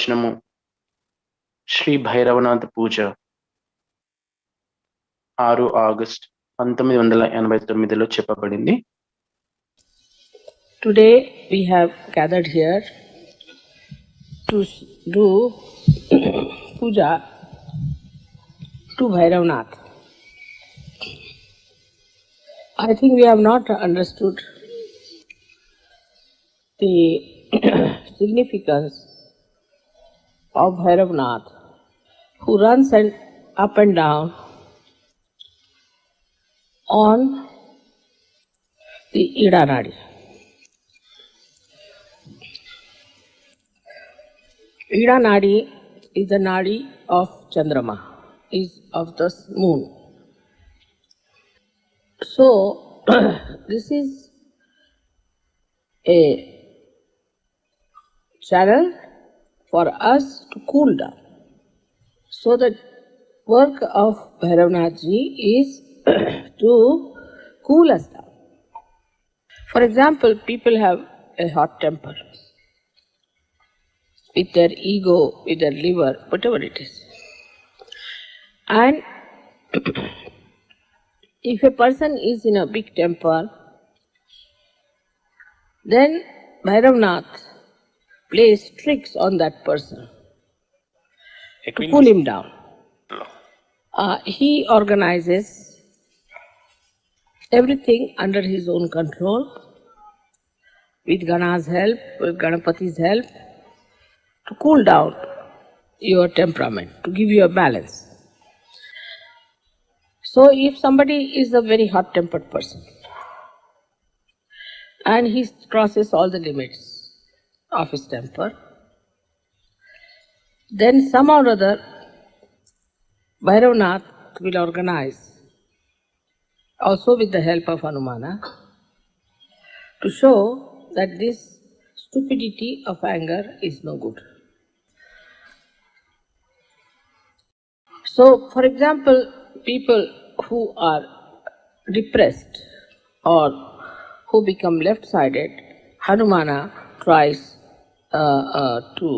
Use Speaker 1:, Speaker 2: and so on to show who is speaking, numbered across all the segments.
Speaker 1: వచనము శ్రీ భైరవనాథ్ పూజ 6 ఆగస్ట్ 1989లో చెప్పబడింది.
Speaker 2: Today we have gathered here to do puja to Bhairavnath. I think we have not understood the significance of Bhairavnath, who runs up and down on the Ida Nadi. Ida Nadi is the Nadi of Chandrama, is of the moon. So, this is a channel for us to cool down. So, the work of Bhairavnath ji is to cool us down. For example, people have a hot temper with their ego, with their liver, whatever it is. And if a person is in a big temper, then Bhairavnath plays tricks on that person to pull him down. He organizes everything under his own control, with Gana's help, with Ganapati's help, to cool down your temperament, to give you a balance. So if somebody is a very hot-tempered person and he crosses all the limits of his temper, then somehow or other Bhairavnath will organize, also with the help of Hanumana, to show that this stupidity of anger is no good. So, for example, people who are depressed or who become left-sided, Hanumana tries to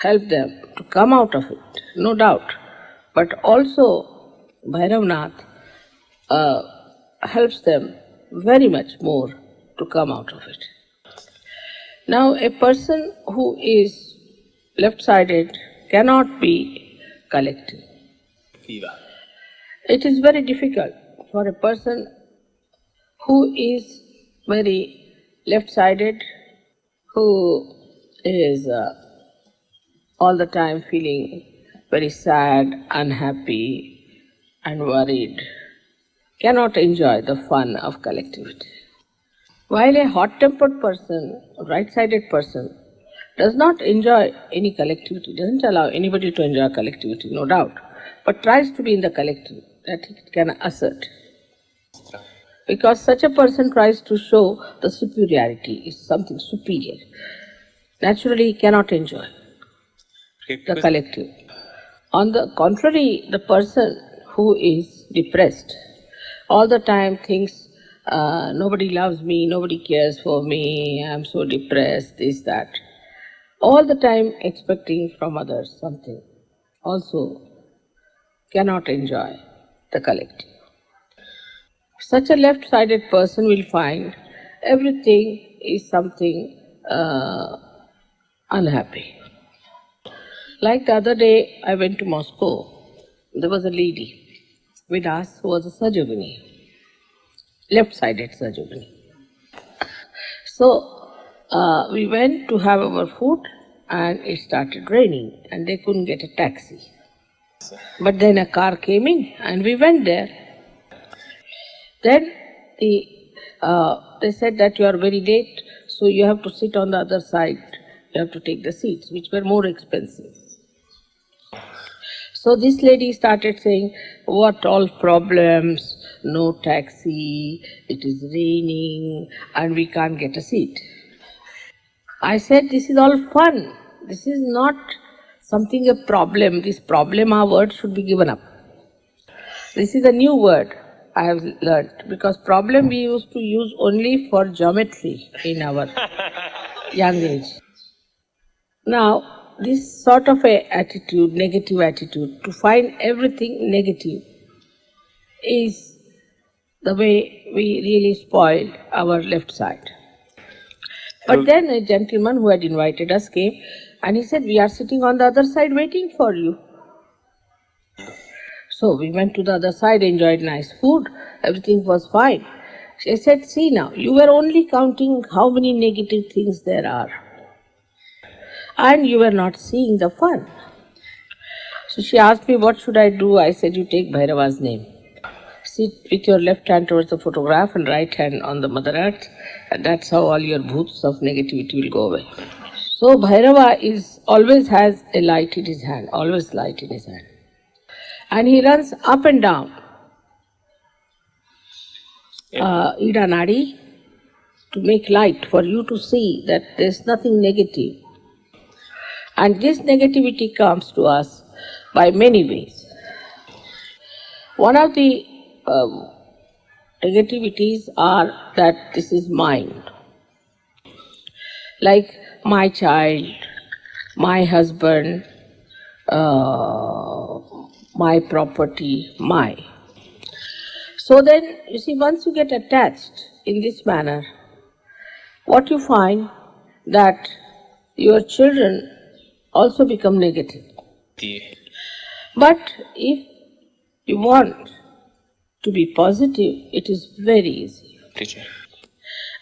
Speaker 2: help them to come out of it, no doubt. But also Bhairavnath helps them very much more to come out of it. Now, a person who is left-sided cannot be collective. It is very difficult for a person who is very left-sided, who is all the time feeling very sad, unhappy and worried, cannot enjoy the fun of collectivity. While a hot-tempered person, right-sided person, does not enjoy any collectivity, doesn't allow anybody to enjoy collectivity, no doubt, but tries to be in the collective, that it can assert. Because such a person tries to show the superiority, is something superior. Naturally, he cannot enjoy the collective. On the contrary, the person who is depressed, all the time thinks, nobody loves me, nobody cares for me, I'm so depressed, this, that. All the time expecting from others something, also cannot enjoy the collective. Such a left-sided person will find everything is something unhappy. Like the other day, I went to Moscow. There was a lady with us who was a Sajogini, left-sided Sajogini. So we went to have our food and it started raining and they couldn't get a taxi. But then a car came in and we went there. Then they said that you are very late, so you have to sit on the other side. You have to take the seats, which were more expensive. So this lady started saying, what all problems, no taxi, it is raining and we can't get a seat. I said, this is all fun. This is not something a problem. This problema word should be given up. This is a new word I have learnt, because problem we used to use only for geometry in our young age. Now, this sort of a attitude, negative attitude, to find everything negative, is the way we really spoil our left side. But then a gentleman who had invited us came and he said, "We are sitting on the other side waiting for you." So we went to the other side, enjoyed nice food, everything was fine. She said, "See now, you were only counting how many negative things there are, and you were not seeing the fun." So she asked me, "What should I do?" I said, "You take Bhairava's name. Sit with your left hand towards the photograph and right hand on the Mother Earth, and that's how all your bhoots of negativity will go away." So Bhairava always has a light in his hand, always light in his hand. And he runs up and down Ida Nadi to make light for you to see that there's nothing negative. And this negativity comes to us by many ways. One of the negativities are that this is mind. Like my child, my husband, my property, my. So then, you see, once you get attached in this manner, what you find that your children also become negative. But if you want to be positive, it is very easy.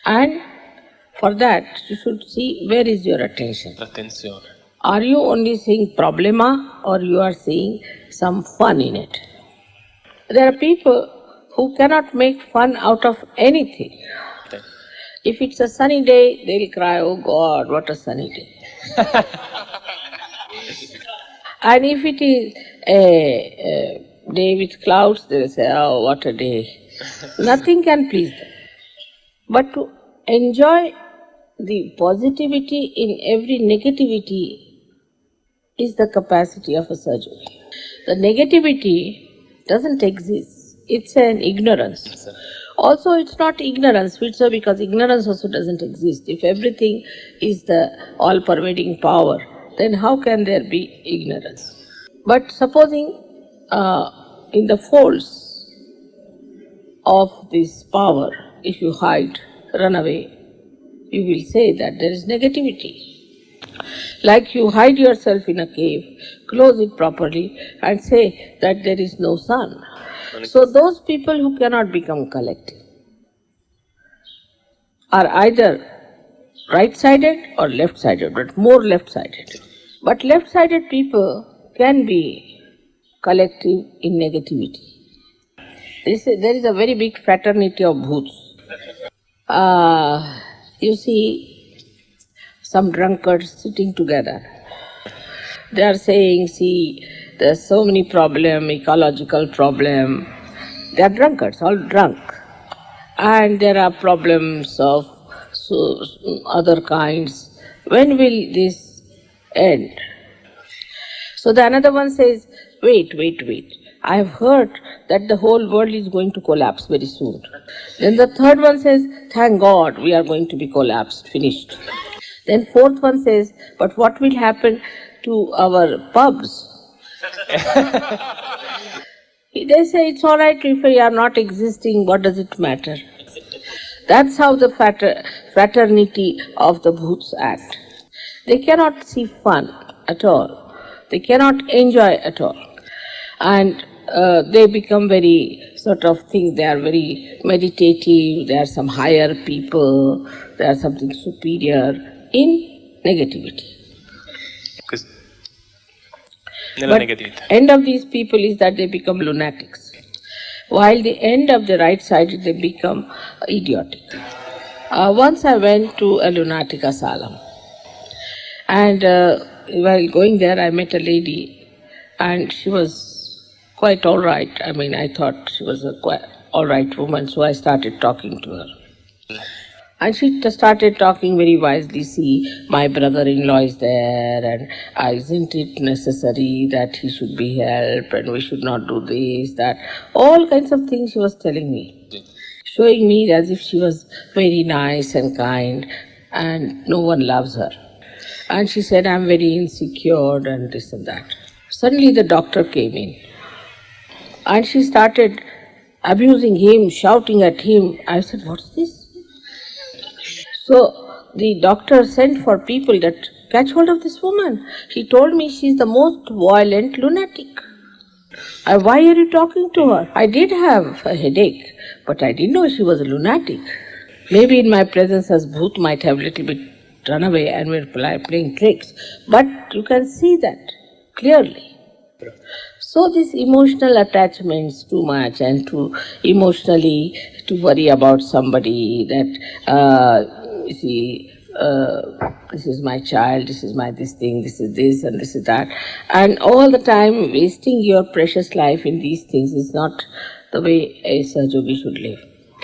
Speaker 2: And for that, you should see where is your attention. Are you only seeing problema or you are seeing some fun in it? There are people who cannot make fun out of anything. If it's a sunny day, they'll cry, "Oh God, what a sunny day." And if it is a day with clouds, they'll say, "Oh, what a day." Nothing can please them. But to enjoy the positivity in every negativity is the capacity of a surgeon. The negativity doesn't exist. It's an ignorance. Also, it's not ignorance, because ignorance also doesn't exist. If everything is the all-pervading power, then how can there be ignorance? But supposing in the folds of this power, if you hide, run away, you will say that there is negativity. Like you hide yourself in a cave, close it properly and say that there is no sun. So those people who cannot become collective are either right-sided or left-sided, but more left-sided. But left-sided people can be collective in negativity. There is a very big fraternity of bhoots. You see some drunkards sitting together. They are saying, "See, there's so many problems, ecological problem." They are drunkards, all drunk. And there are problems of other kinds. When will this end? So the another one says, wait. I have heard that the whole world is going to collapse very soon. Then the third one says, thank God we are going to be collapsed, finished. Then fourth one says, but what will happen to our pubs? They say, it's all right if we are not existing, what does it matter? That's how the fraternity of the bhoots act. They cannot see fun at all. They cannot enjoy at all. And they become very think they are very meditative, they are some higher people, they are something superior in negativity. But end of these people is that they become lunatics. While the end of the right side, they become idiotic. Once I went to a lunatic asylum, and while going there, I met a lady, and she was quite all right. I thought she was a quite all right woman, so I started talking to her. And she started talking very wisely. See, my brother-in-law is there, and isn't it necessary that he should be helped, and we should not do this, that. All kinds of things she was telling me, showing me as if she was very nice and kind, and no one loves her. And she said, I'm very insecure and this and that. Suddenly the doctor came in and she started abusing him, shouting at him. I said, what's this? So the doctor sent for people that catch hold of this woman. He told me she's the most violent lunatic. Why are you talking to her? I did have a headache, but I didn't know she was a lunatic. Maybe in my presence as Bhoot might have little bit run away and were playing tricks, but you can see that clearly. So these emotional attachments too much and to emotionally to worry about somebody that you see this is my child, this is my this thing, this is this and this is that, and all the time wasting your precious life in these things is not the way a Sahajogi should live.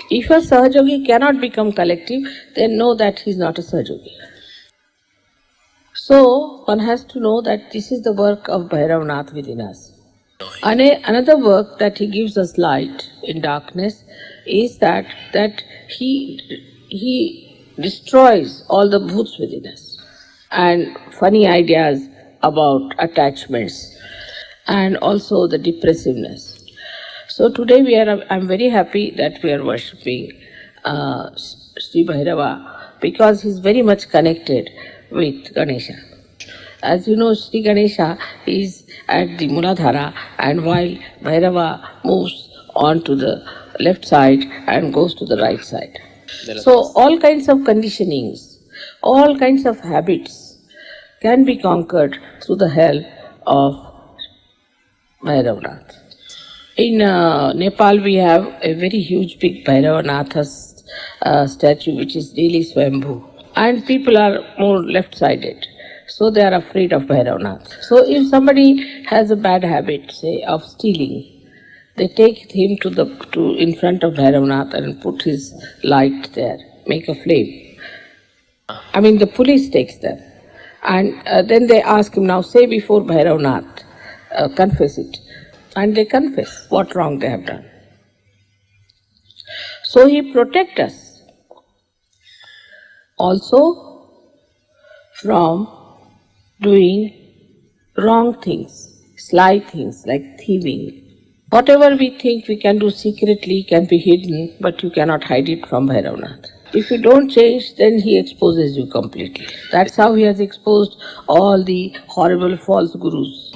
Speaker 2: If a Sahajogi cannot become collective, then know that he is not a Sahajogi. So one has to know that this is the work of Bhairavanath within us. Another work that he gives us light in darkness is that he destroys all the bhoots within us and funny ideas about attachments and also the depressiveness. So today I'm very happy that we are worshipping Sri Bhairava because he's very much connected with Ganesha. As you know, Sri Ganesha is at the Muladhara, and while Bhairava moves on to the left side and goes to the right side. So all kinds of conditionings, all kinds of habits can be conquered through the help of Bhairavanath. In Nepal, we have a very huge big Bhairavanath statue which is really Swambhu. And people are more left-sided. So they are afraid of Bhairavanath. So if somebody has a bad habit, say, of stealing, they take him to in front of Bhairavanath and put his light there, make a flame. I mean, the police takes them. And then they ask him, now say before Bhairavanath, confess it. And they confess what wrong they have done. So he protects us also from doing wrong things, sly things like thieving. Whatever we think we can do secretly can be hidden, but you cannot hide it from Bhairavanath. If you don't change, then he exposes you completely. That's how he has exposed all the horrible false gurus.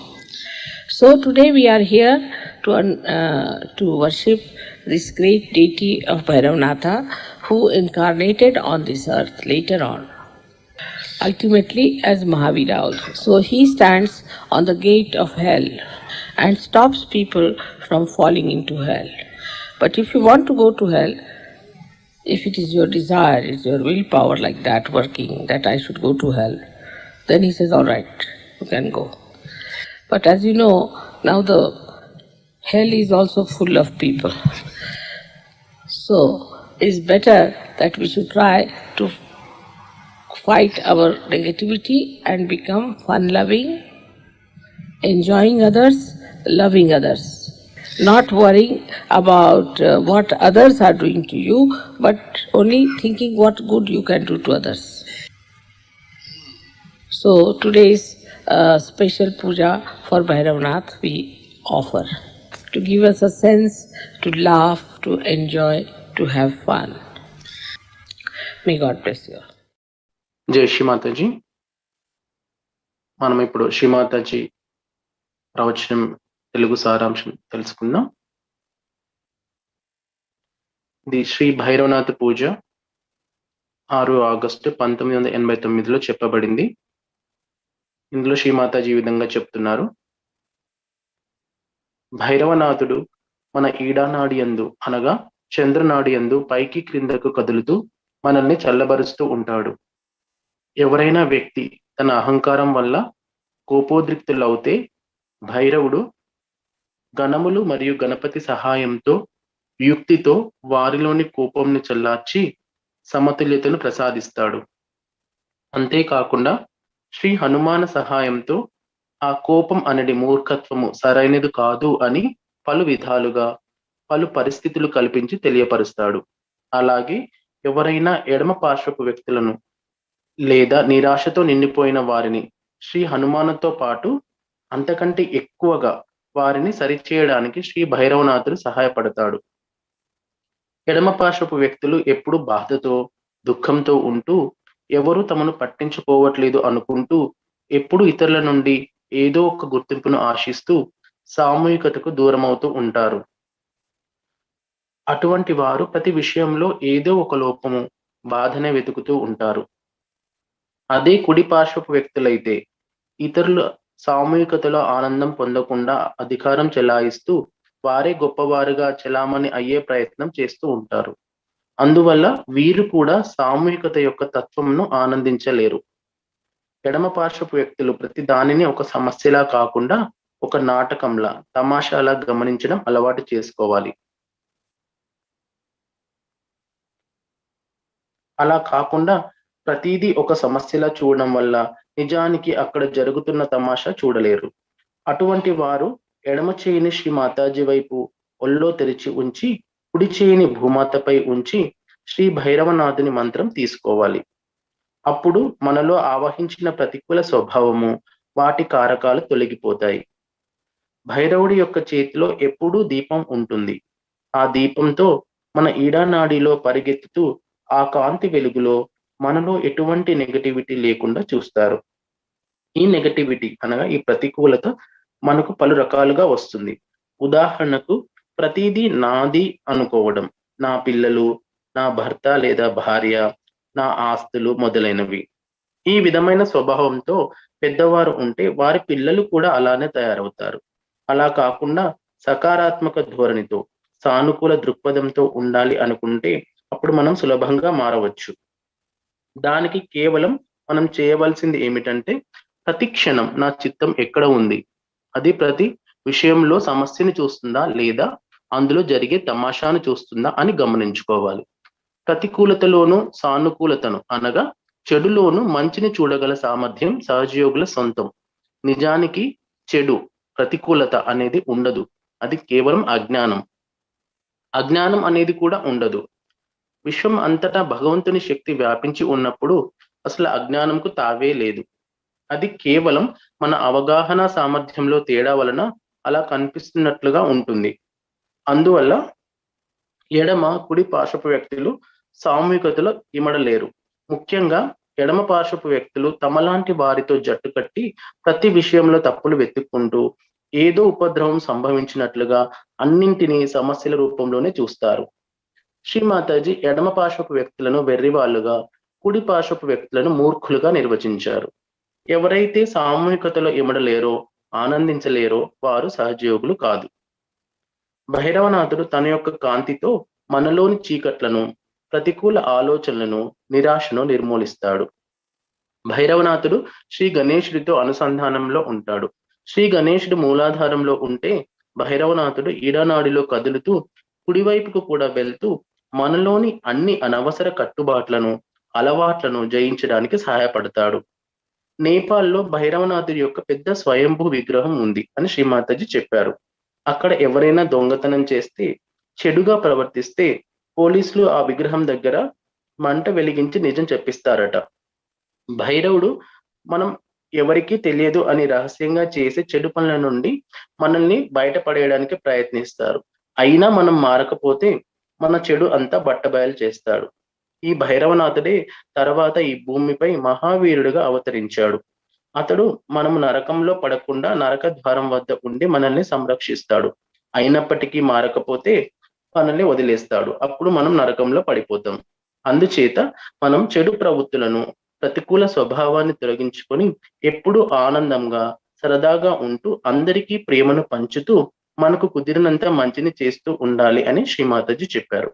Speaker 2: So today we are here to worship this great deity of Bhairavanatha who incarnated on this earth later on, ultimately as Mahavira also. So he stands on the gate of hell and stops people from falling into hell. But if you want to go to hell, if it is your desire, it's your willpower like that working, that I should go to hell, then he says, all right, you can go. But as you know, now the hell is also full of people. So it's better that we should try to fight our negativity and become fun-loving, enjoying others, loving others. Not worrying about what others are doing to you, but only thinking what good you can do to others. So today's special puja for Bhairavanath we offer to give us a sense to laugh, to enjoy, to have fun. May God bless you.
Speaker 1: జై శ్రీమాతాజీ. మనం ఇప్పుడు శ్రీమాతాజీ ప్రవచనం తెలుగు సారాంశం తెలుసుకుందాం. ఇది శ్రీ భైరవనాథ పూజ 6 August 1989లో చెప్పబడింది. ఇందులో శ్రీమాతాజీ ఈ విధంగా చెప్తున్నారు. భైరవనాథుడు మన ఈడానాడి యందు అనగా చంద్రనాడి యందు పైకి క్రిందకు కదులుతూ మనల్ని చల్లబరుస్తూ ఉంటాడు. ఎవరైనా వ్యక్తి తన అహంకారం వల్ల కోపోద్రిక్తులవుతే భైరవుడు గణములు మరియు గణపతి సహాయంతో యుక్తితో వారిలోని కోపంని చల్లార్చి సమతుల్యతను ప్రసాదిస్తాడు. అంతేకాకుండా శ్రీ హనుమాన సహాయంతో ఆ కోపం అనేది మూర్ఖత్వము సరైనది కాదు అని పలు విధాలుగా పలు పరిస్థితులు కల్పించి తెలియపరుస్తాడు. అలాగే ఎవరైనా ఎడమ పార్శ్వపు వ్యక్తులను లేదా నిరాశతో నిండిపోయిన వారిని శ్రీ హనుమానుతో పాటు అంతకంటే ఎక్కువగా వారిని సరిచేయడానికి శ్రీ భైరవనాథుడు సహాయపడతాడు. ఎడమ పార్శ్వపు వ్యక్తులు ఎప్పుడు బాధతో, దుఃఖంతో ఉంటూ, ఎవరు తమను పట్టించుకోవట్లేదు అనుకుంటూ, ఎప్పుడు ఇతరుల నుండి ఏదో ఒక గుర్తింపును ఆశిస్తూ, సామూహికతకు దూరమవుతూ ఉంటారు. అటువంటి వారు ప్రతి విషయంలో ఏదో ఒక లోపము, బాధనే వెతుకుతూ ఉంటారు. అదే కుడి పార్శ్వపు వ్యక్తులైతే ఇతరుల సామూహికతలో ఆనందం పొందకుండా అధికారం చెలాయిస్తూ వారే గొప్పవారుగా చెలామణి అయ్యే ప్రయత్నం చేస్తూ ఉంటారు. అందువల్ల వీరు కూడా సామూహికత యొక్క తత్వంను ఆనందించలేరు. ఎడమ పార్శ్వపు వ్యక్తులు ప్రతి దానిని ఒక సమస్యలా కాకుండా ఒక నాటకంలా, తమాషాలా గమనించడం అలవాటు చేసుకోవాలి. అలా కాకుండా ప్రతిదీ ఒక సమస్యలా చూడడం వల్ల నిజానికి అక్కడ జరుగుతున్న తమాషా చూడలేరు. అటువంటి వారు ఎడమ చేయిని శ్రీ మాతాజీ వైపు ఒళ్ళో తెరిచి ఉంచి, కుడి చేయిని భూమాతపై ఉంచి శ్రీ భైరవనాథుని మంత్రం తీసుకోవాలి. అప్పుడు మనలో ఆవహించిన ప్రతికూల స్వభావము, వాటి కారకాలు తొలగిపోతాయి. భైరవుడి యొక్క చేతిలో ఎప్పుడూ దీపం ఉంటుంది. ఆ దీపంతో మన ఈడానాడిలో పరిగెత్తుతూ ఆ కాంతి వెలుగులో మనలో ఎటువంటి నెగటివిటీ లేకుండా చూస్తారు. ఈ నెగటివిటీ అనగా ఈ ప్రతికూలత మనకు పలు రకాలుగా వస్తుంది. ఉదాహరణకు ప్రతిదీ నాది అనుకోవడం, నా పిల్లలు, నా భర్త లేదా భార్య, నా ఆస్తులు మొదలైనవి. ఈ విధమైన స్వభావంతో పెద్దవారు ఉంటే వారి పిల్లలు కూడా అలానే తయారవుతారు. అలా కాకుండా సకారాత్మక ధోరణితో, సానుకూల దృక్పథంతో ఉండాలి అనుకుంటే అప్పుడు మనం సులభంగా మారవచ్చు. దానికి కేవలం మనం చేయవలసింది ఏమిటంటే, ప్రతి క్షణం నా చిత్తం ఎక్కడ ఉంది, అది ప్రతి విషయంలో సమస్యని చూస్తుందా లేదా అందులో జరిగే తమాషాను చూస్తుందా అని గమనించుకోవాలి. ప్రతికూలతలోను సానుకూలతను అనగా చెడులోను మంచిని చూడగల సామర్థ్యం సహజయోగుల సొంతం. నిజానికి చెడు, ప్రతికూలత అనేది ఉండదు. అది కేవలం అజ్ఞానం. అజ్ఞానం అనేది కూడా ఉండదు. విశ్వం అంతటా భగవంతుని శక్తి వ్యాపించి ఉన్నప్పుడు అసలు అజ్ఞానంకు తావే లేదు. అది కేవలం మన అవగాహన సామర్థ్యంలో తేడా వలన అలా కనిపిస్తున్నట్లుగా ఉంటుంది. అందువల్ల ఎడమ, కుడి పార్శ్వపు వ్యక్తులు సామూహికతలో ఇమడలేరు. ముఖ్యంగా ఎడమ పార్శ్వపు వ్యక్తులు తమలాంటి వారితో జట్టు కట్టి ప్రతి విషయంలో తప్పులు వెతుక్కుంటూ ఏదో ఉపద్రవం సంభవించినట్లుగా అన్నింటినీ సమస్యల రూపంలోనే చూస్తారు. శ్రీ మాతాజీ ఎడమ పార్శ్వపు వ్యక్తులను వెర్రివాళ్లుగా, కుడి పార్శ్వపు వ్యక్తులను మూర్ఖులుగా నిర్వచించారు. ఎవరైతే సామూహికతలో ఇమడలేరో, ఆనందించలేరో వారు సహజయోగులు కాదు. భైరవనాథుడు తన యొక్క కాంతితో మనలోని చీకట్లను, ప్రతికూల ఆలోచనలను, నిరాశను నిర్మూలిస్తాడు. భైరవనాథుడు శ్రీ గణేశుడితో అనుసంధానంలో ఉంటాడు. శ్రీ గణేశుడు మూలాధారంలో ఉంటే భైరవనాథుడు ఈడనాడిలో కదులుతూ కుడివైపుకు కూడా వెళ్తూ మనలోని అన్ని అనవసర కట్టుబాట్లను, అలవాట్లను జయించడానికి సహాయపడతాడు. నేపాల్లో భైరవనాథుడి యొక్క పెద్ద స్వయంభూ విగ్రహం ఉంది అని శ్రీమాతాజీ చెప్పారు. అక్కడ ఎవరైనా దొంగతనం చేస్తే, చెడుగా ప్రవర్తిస్తే పోలీసులు ఆ విగ్రహం దగ్గర మంట వెలిగించి నిజం చెప్పిస్తారట. భైరవుడు మనం ఎవరికీ తెలియదు అని రహస్యంగా చేసే చెడు పనుల నుండి మనల్ని బయటపడేయడానికి ప్రయత్నిస్తారు. అయినా మనం మారకపోతే మన చెడు అంతా బట్టబయలు చేస్తాడు. ఈ భైరవనాథుడే తర్వాత ఈ భూమిపై మహావీరుడిగా అవతరించాడు. అతడు మనము నరకంలో పడకుండా నరక ద్వారం వద్ద ఉండి మనల్ని సంరక్షిస్తాడు. అయినప్పటికీ మారకపోతే మనల్ని వదిలేస్తాడు. అప్పుడు మనం నరకంలో పడిపోతాం. అందుచేత మనం చెడు ప్రవృత్తులను, ప్రతికూల స్వభావాన్ని తొలగించుకొని ఎప్పుడూ ఆనందంగా, సరదాగా ఉంటూ అందరికీ ప్రేమను పంచుతూ మనకు కుదిరినంత మంచిని చేస్తూ ఉండాలి అని శ్రీమాతాజీ చెప్పారు.